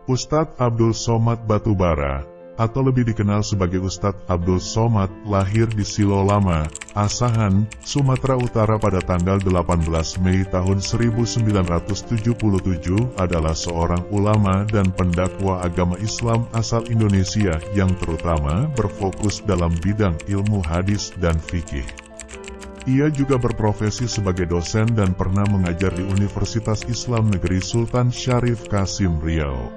Ustadz Abdul Somad Batubara, atau lebih dikenal sebagai Ustadz Abdul Somad, lahir di Silo Lama, Asahan, Sumatera Utara pada tanggal 18 Mei tahun 1977, adalah seorang ulama dan pendakwah agama Islam asal Indonesia yang terutama berfokus dalam bidang ilmu hadis dan fikih. Ia juga berprofesi sebagai dosen dan pernah mengajar di Universitas Islam Negeri Sultan Syarif Kasim Riau.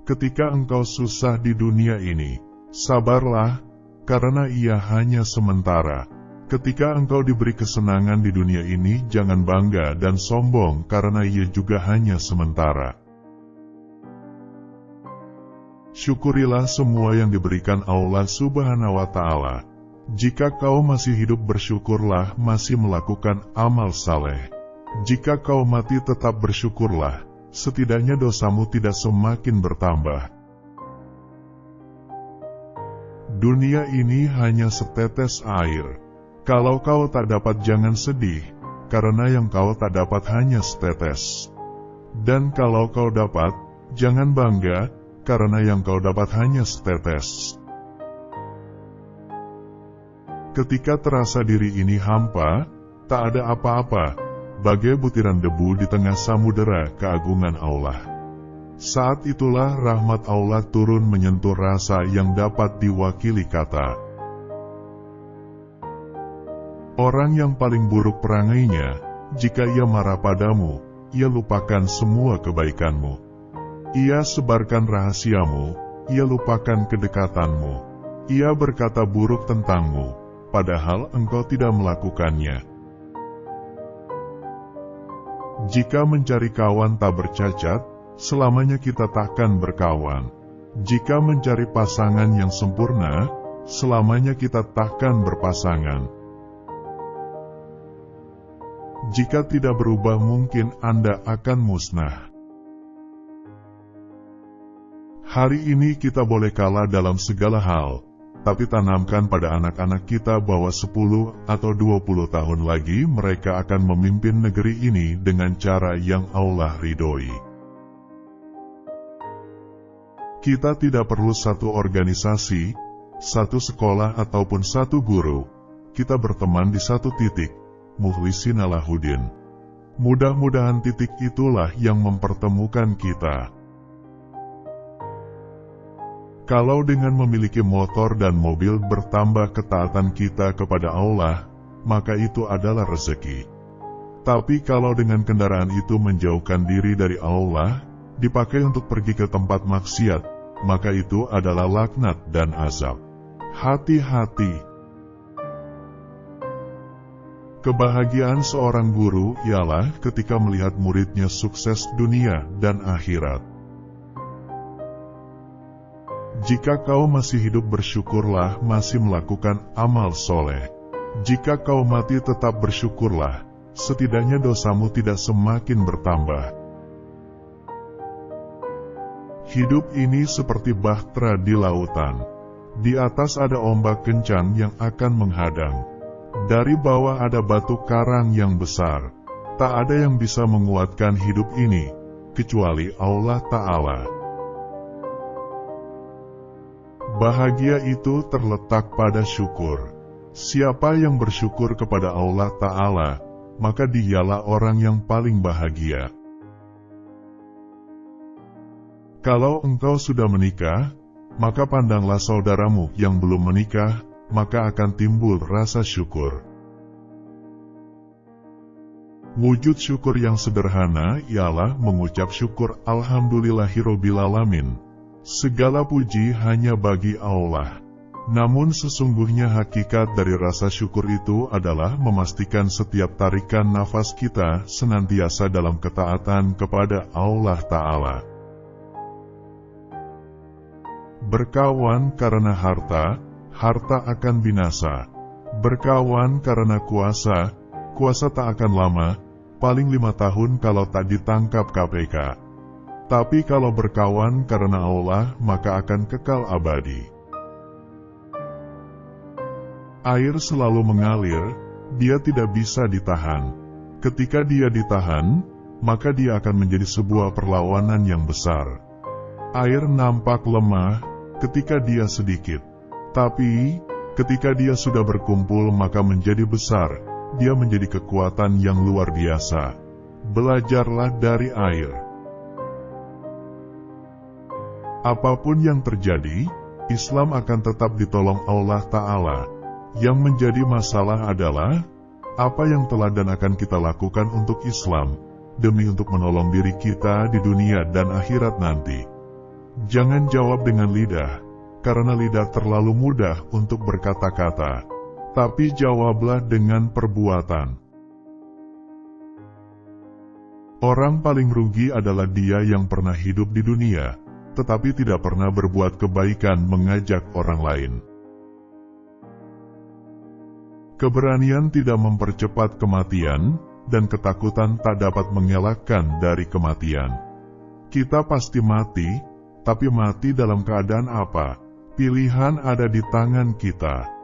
Ketika engkau susah di dunia ini, sabarlah, karena ia hanya sementara. Ketika engkau diberi kesenangan di dunia ini, jangan bangga dan sombong, karena ia juga hanya sementara. Syukurilah semua yang diberikan Allah Subhanahu wa Ta'ala. Jika kau masih hidup, bersyukurlah, masih melakukan amal saleh. Jika kau mati, tetap bersyukurlah. Setidaknya dosamu tidak semakin bertambah. Dunia ini hanya setetes air. Kalau kau tak dapat, jangan sedih, karena yang kau tak dapat hanya setetes. Dan kalau kau dapat, jangan bangga, karena yang kau dapat hanya setetes. Ketika terasa diri ini hampa, tak ada apa-apa, bagai butiran debu di tengah samudera keagungan Allah. Saat itulah rahmat Allah turun menyentuh rasa yang dapat diwakili kata. Orang yang paling buruk perangainya, jika ia marah padamu, ia lupakan semua kebaikanmu. Ia sebarkan rahasiamu, ia lupakan kedekatanmu. Ia berkata buruk tentangmu, padahal engkau tidak melakukannya. Jika mencari kawan tak bercacat, selamanya kita takkan berkawan. Jika mencari pasangan yang sempurna, selamanya kita takkan berpasangan. Jika tidak berubah, mungkin Anda akan musnah. Hari ini kita boleh kalah dalam segala hal, tapi tanamkan pada anak-anak kita bahwa 10 atau 20 tahun lagi mereka akan memimpin negeri ini dengan cara yang Allah ridhoi. Kita tidak perlu satu organisasi, satu sekolah ataupun satu guru. Kita berteman di satu titik, Mukhlisin Alahuddin. Mudah-mudahan titik itulah yang mempertemukan kita. Kalau dengan memiliki motor dan mobil bertambah ketaatan kita kepada Allah, maka itu adalah rezeki. Tapi kalau dengan kendaraan itu menjauhkan diri dari Allah, dipakai untuk pergi ke tempat maksiat, maka itu adalah laknat dan azab. Hati-hati. Kebahagiaan seorang guru ialah ketika melihat muridnya sukses dunia dan akhirat. Jika kau masih hidup, bersyukurlah, masih melakukan amal soleh. Jika kau mati, tetap bersyukurlah, setidaknya dosamu tidak semakin bertambah. Hidup ini seperti bahtera di lautan. Di atas ada ombak kencang yang akan menghadang. Dari bawah ada batu karang yang besar. Tak ada yang bisa menguatkan hidup ini, kecuali Allah Ta'ala. Bahagia itu terletak pada syukur. Siapa yang bersyukur kepada Allah Ta'ala, maka dialah orang yang paling bahagia. Kalau engkau sudah menikah, maka pandanglah saudaramu yang belum menikah, maka akan timbul rasa syukur. Wujud syukur yang sederhana ialah mengucap syukur Alhamdulillahirobbilalamin. Segala puji hanya bagi Allah. Namun sesungguhnya hakikat dari rasa syukur itu adalah memastikan setiap tarikan nafas kita senantiasa dalam ketaatan kepada Allah Ta'ala. Berkawan karena harta, harta akan binasa. Berkawan karena kuasa, kuasa tak akan lama, paling 5 tahun kalau tak ditangkap KPK. Tapi kalau berkawan karena Allah, maka akan kekal abadi. Air selalu mengalir, dia tidak bisa ditahan. Ketika dia ditahan, maka dia akan menjadi sebuah perlawanan yang besar. Air nampak lemah ketika dia sedikit, tapi ketika dia sudah berkumpul maka menjadi besar, dia menjadi kekuatan yang luar biasa. Belajarlah dari air. Apapun yang terjadi, Islam akan tetap ditolong Allah Ta'ala. Yang menjadi masalah adalah apa yang telah dan akan kita lakukan untuk Islam, demi untuk menolong diri kita di dunia dan akhirat nanti. Jangan jawab dengan lidah, karena lidah terlalu mudah untuk berkata-kata, tapi jawablah dengan perbuatan. Orang paling rugi adalah dia yang pernah hidup di dunia, tetapi tidak pernah berbuat kebaikan mengajak orang lain. Keberanian tidak mempercepat kematian, dan ketakutan tak dapat mengelakkan dari kematian. Kita pasti mati, tapi mati dalam keadaan apa? Pilihan ada di tangan kita.